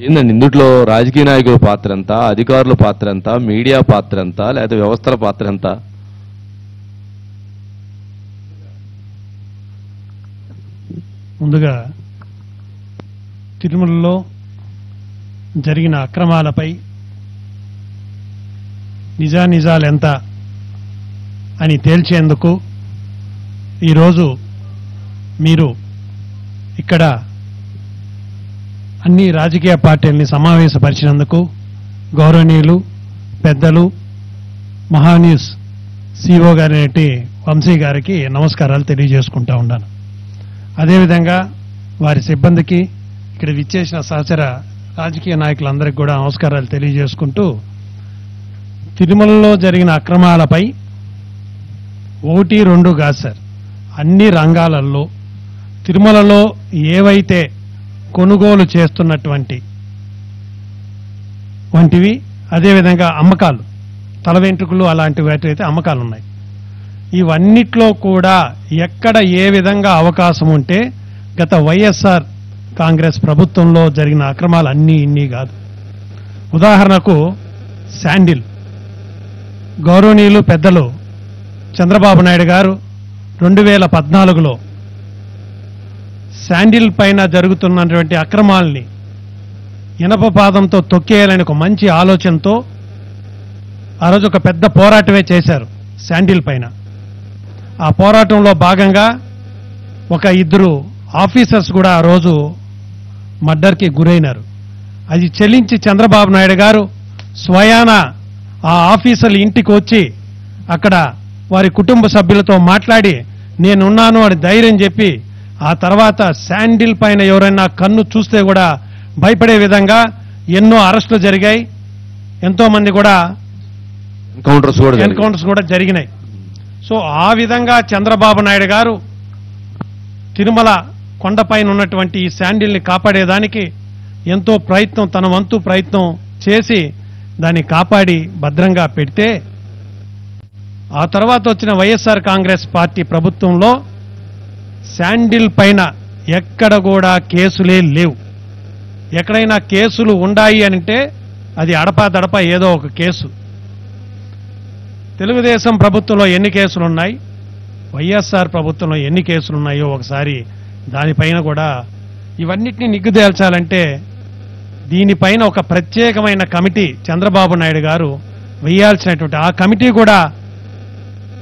ఏందండి ఇందుట్లో రాజకీయ నాయకుల పాత్ర ఎంత, అధికారుల పాత్ర ఎంత, మీడియా పాత్ర ఎంత, లేదా వ్యవస్థల పాత్ర ఎంత? ముందుగా తిరుమలలో జరిగిన అక్రమాలపై నిజానిజాలెంత అని తేల్చేందుకు ఈరోజు మీరు ఇక్కడ అన్ని రాజకీయ పార్టీల్ని సమావేశపరిచినందుకు గౌరవనీయులు పెద్దలు మహాన్యూస్ సిఓ గారి వంశీ గారికి నమస్కారాలు తెలియజేసుకుంటా ఉన్నాను. అదేవిధంగా వారి సిబ్బందికి ఇక్కడ విచ్చేసిన సహచర రాజకీయ నాయకులందరికీ కూడా నమస్కారాలు తెలియజేసుకుంటూ తిరుమలలో జరిగిన అక్రమాలపై 1, 2 కాదు సార్, అన్ని రంగాలలో తిరుమలలో ఏవైతే కొనుగోలు చేస్తున్నటువంటి వంటివి, అదేవిధంగా అమ్మకాలు, తల వెంట్రుకలు అలాంటి వాటి అమ్మకాలు ఉన్నాయి. ఇవన్నిట్లో కూడా ఎక్కడ ఏ విధంగా అవకాశం ఉంటే గత వైఎస్ఆర్ కాంగ్రెస్ ప్రభుత్వంలో జరిగిన అక్రమాలు అన్నీ ఇన్ని కాదు. ఉదాహరణకు శాండిల్, గౌరవనీయులు పెద్దలు చంద్రబాబు నాయుడు గారు 2014లో శాండిల్ పైన జరుగుతున్నటువంటి అక్రమాల్ని ఇనప పాదంతో తొక్కేయాలని ఒక మంచి ఆలోచనతో ఆ రోజు ఒక పెద్ద పోరాటమే చేశారు శాండిల్ పైన. ఆ పోరాటంలో భాగంగా ఒక 2 ఆఫీసర్స్ కూడా ఆ రోజు మర్డర్కి గురైనారు. అది చెల్లించి చంద్రబాబు నాయుడు గారు స్వయాన ఆ ఆఫీసర్ల ఇంటికి వచ్చి అక్కడ వారి కుటుంబ సభ్యులతో మాట్లాడి నేనున్నాను అని ధైర్యం చెప్పి, ఆ తర్వాత శాండిల్ పైన ఎవరైనా కన్ను చూస్తే కూడా భయపడే విధంగా ఎన్నో అరెస్టులు జరిగాయి, ఎంతో మంది కూడా ఎన్కౌంటర్స్ కూడా జరిగినాయి. సో ఆ విధంగా చంద్రబాబు నాయుడు గారు తిరుమల కొండపైన ఉన్నటువంటి ఈ శాండిల్ని కాపాడేదానికి ఎంతో ప్రయత్నం, తన వంతు ప్రయత్నం చేసి దాన్ని కాపాడి భద్రంగా పెడితే, ఆ తర్వాత వచ్చిన వైఎస్ఆర్ కాంగ్రెస్ పార్టీ ప్రభుత్వంలో శాండిల్ పైన ఎక్కడ కూడా కేసులే లేవు. ఎక్కడైనా కేసులు ఉండాయి అంటే అది అడపాదడపా ఏదో ఒక కేసు. తెలుగుదేశం ప్రభుత్వంలో ఎన్ని కేసులున్నాయి, వైఎస్ఆర్ ప్రభుత్వంలో ఎన్ని కేసులున్నాయో ఒకసారి దానిపైన కూడా ఇవన్నిటినీ నిగ్గుదేల్చాలంటే దీనిపైన ఒక ప్రత్యేకమైన కమిటీ చంద్రబాబు నాయుడు గారు వేయాల్సినటువంటి, ఆ కమిటీ కూడా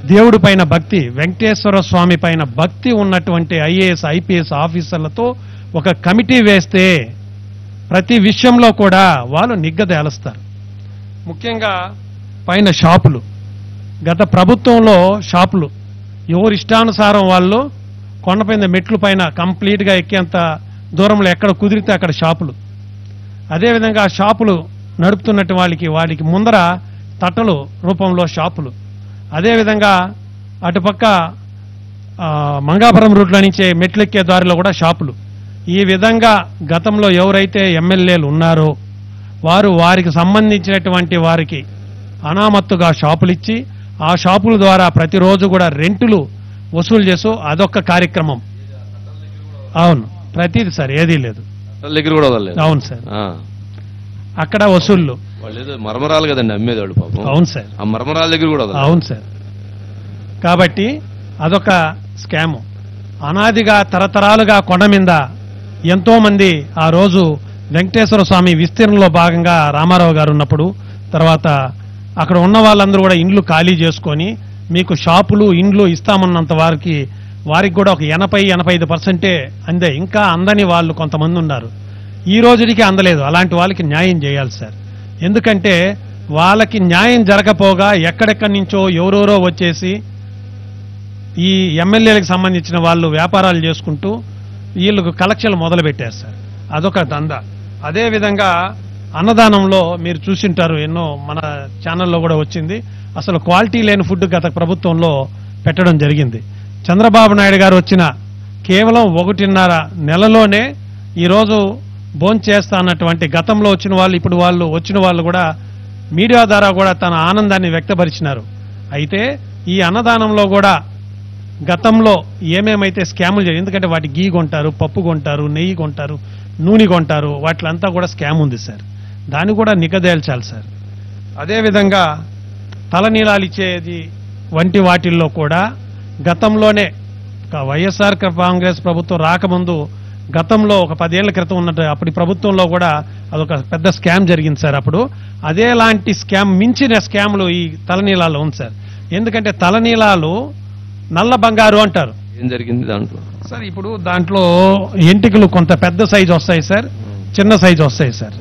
దేవుడి పైన భక్తి, వెంకటేశ్వర స్వామి పైన భక్తి ఉన్నటువంటి ఐఏఎస్ ఐపీఎస్ ఆఫీసర్లతో ఒక కమిటీ వేస్తే ప్రతి విషయంలో కూడా వాళ్ళు నిగ్గదేలుస్తారు. ముఖ్యంగా పైన షాపులు, గత ప్రభుత్వంలో షాపులు ఎవరు ఇష్టానుసారం వాళ్ళు కొండపైన మెట్లు పైన కంప్లీట్గా ఎక్కేంత దూరంలో ఎక్కడ కుదిరితే అక్కడ షాపులు. అదేవిధంగా షాపులు నడుపుతున్నట్టు వాళ్ళకి ముందర తట్టలు రూపంలో షాపులు. అదేవిధంగా అటుపక్క మంగాపురం రూట్లో నుంచే మెట్లెక్కే దారిలో కూడా షాపులు. ఈ విధంగా గతంలో ఎవరైతే ఎమ్మెల్యేలు ఉన్నారో వారికి సంబంధించినటువంటి వారికి అనామత్తుగా షాపులు ఇచ్చి ఆ షాపుల ద్వారా ప్రతిరోజు కూడా రెంటులు వసూలు చేస్తూ అదొక్క కార్యక్రమం. అవును, ప్రతిది సార్, ఏదీ లేదు. అవును సార్, అక్కడ వసూళ్ళు. మర్మరాలు కదండి అమ్మేదాడు పాపం. అవును సార్, ఆ మర్మరాల దగ్గర కూడా. అవును సార్. కాబట్టి అదొక స్కాము. అనాదిగా తరతరాలుగా కొండ మీద ఎంతో మంది ఆ రోజు వెంకటేశ్వర స్వామి విస్తీర్ణంలో భాగంగా రామారావు గారు ఉన్నప్పుడు, తర్వాత అక్కడ ఉన్న వాళ్ళందరూ కూడా ఇండ్లు ఖాళీ చేసుకొని మీకు షాపులు ఇండ్లు ఇస్తామన్నంత వారికి కూడా ఒక 80-85% అందే. ఇంకా అందని వాళ్ళు కొంతమంది ఉన్నారు, ఈ రోజుకి అందలేదు. అలాంటి వాళ్ళకి న్యాయం చేయాలి సార్. ఎందుకంటే వాళ్ళకి న్యాయం జరగపోగా ఎక్కడెక్కడి నుంచో ఎవరెవరో వచ్చేసి ఈ ఎమ్మెల్యేలకు సంబంధించిన వాళ్ళు వ్యాపారాలు చేసుకుంటూ వీళ్ళకు కలెక్షన్లు మొదలుపెట్టారు సార్. అదొక దందా. అదేవిధంగా అన్నదానంలో మీరు చూసింటారు, ఎన్నో మన ఛానల్లో కూడా వచ్చింది. అసలు క్వాలిటీ లేని ఫుడ్ గత ప్రభుత్వంలో పెట్టడం జరిగింది. చంద్రబాబు నాయుడు గారు వచ్చిన కేవలం 1.5 నెలలోనే ఈరోజు భోంచేస్తా అన్నటువంటి గతంలో వచ్చిన వాళ్ళు, ఇప్పుడు వాళ్ళు వచ్చిన వాళ్ళు కూడా మీడియా ద్వారా కూడా తన ఆనందాన్ని వ్యక్తపరిచినారు. అయితే ఈ అన్నదానంలో కూడా గతంలో ఏమేమైతే స్కాములు జరిగాయి, ఎందుకంటే వాటి గీ కొంటారు, పప్పు కొంటారు, నెయ్యి కొంటారు, నూనె కొంటారు, వాటిలంతా కూడా స్కామ్ ఉంది సార్. దాన్ని కూడా నిగదేల్చాలి సార్. అదేవిధంగా తలనీలాలు ఇచ్చేది వంటి వాటిల్లో కూడా గతంలోనే వైఎస్ఆర్ కాంగ్రెస్ ప్రభుత్వం రాకముందు గతంలో ఒక 10 ఏళ్ల క్రితం ఉన్నట్టు అప్పటి ప్రభుత్వంలో కూడా అదొక పెద్ద స్కామ్ జరిగింది సార్. అప్పుడు అదేలాంటి స్కామ్ మించిన స్కామ్లు ఈ తలనీలాల్లో ఉంది సార్. ఎందుకంటే తలనీలాలు నల్ల బంగారు అంటారు. ఏం జరిగింది దాంట్లో సార్? ఇప్పుడు దాంట్లో ఎంటికలు కొంత పెద్ద సైజు వస్తాయి సార్, చిన్న సైజు వస్తాయి సార్.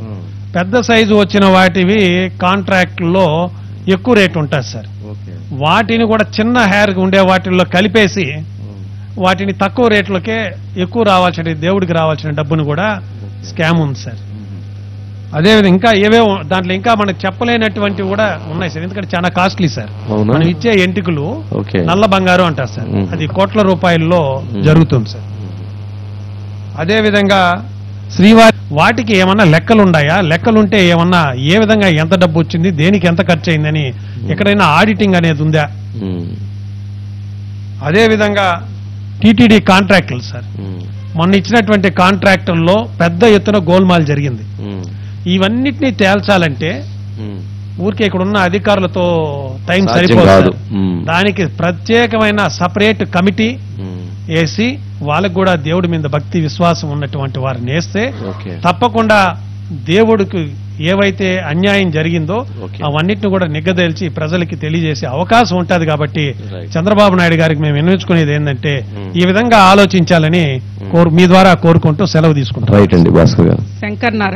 పెద్ద సైజు వచ్చిన వాటివి కాంట్రాక్ట్లో ఎక్కువ రేటు ఉంటుంది సార్. వాటిని కూడా చిన్న హెయిర్ ఉండే వాటిల్లో కలిపేసి వాటిని తక్కువ రేట్లకే ఎక్కువ రావాల్సిన దేవుడికి రావాల్సిన డబ్బును కూడా స్కామ్ ఉంది సార్. అదేవిధంగా ఇంకా ఏవేవో దాంట్లో ఇంకా మనకు చెప్పలేనటువంటివి కూడా ఉన్నాయి సార్. ఎందుకంటే చాలా కాస్ట్లీ సార్. మనం ఇచ్చే ఎంటికలు నల్ల బంగారు అంటారు సార్. అది కోట్ల రూపాయల్లో జరుగుతుంది సార్. అదేవిధంగా శ్రీవారి వాటికి ఏమన్నా లెక్కలున్నాయా? లెక్కలుంటే ఏమన్నా ఏ విధంగా ఎంత డబ్బు వచ్చింది, దేనికి ఎంత ఖర్చు అయిందని ఎక్కడైనా ఆడిటింగ్ అనేది ఉందా? అదేవిధంగా టీటీడీ కాంట్రాక్టులు సార్. మొన్న ఇచ్చినటువంటి కాంట్రాక్టుల్లో పెద్ద ఎత్తున గోల్మాల్ జరిగింది. ఇవన్నిటినీ తేల్చాలంటే ఊరికే ఇక్కడ ఉన్న అధికారులతో టైం సరిపోదు. దానికి ప్రత్యేకమైన సపరేట్ కమిటీ వేసి వాళ్ళకు కూడా దేవుడి మీద భక్తి విశ్వాసం ఉన్నటువంటి వారిని వేస్తే తప్పకుండా దేవుడికి ఏవైతే అన్యాయం జరిగిందో అవన్నిటిని కూడా నిగ్గదేల్చి ప్రజలకి తెలియజేసే అవకాశం ఉంటుంది. కాబట్టి చంద్రబాబు నాయుడు గారికి మేము విన్నవించుకునేది ఏంటంటే ఈ విధంగా ఆలోచించాలని మీ ద్వారా కోరుకుంటూ సెలవు తీసుకుంటాం. రైట్ అండి భాస్కర్ గారు. శంకర్ నారాయణ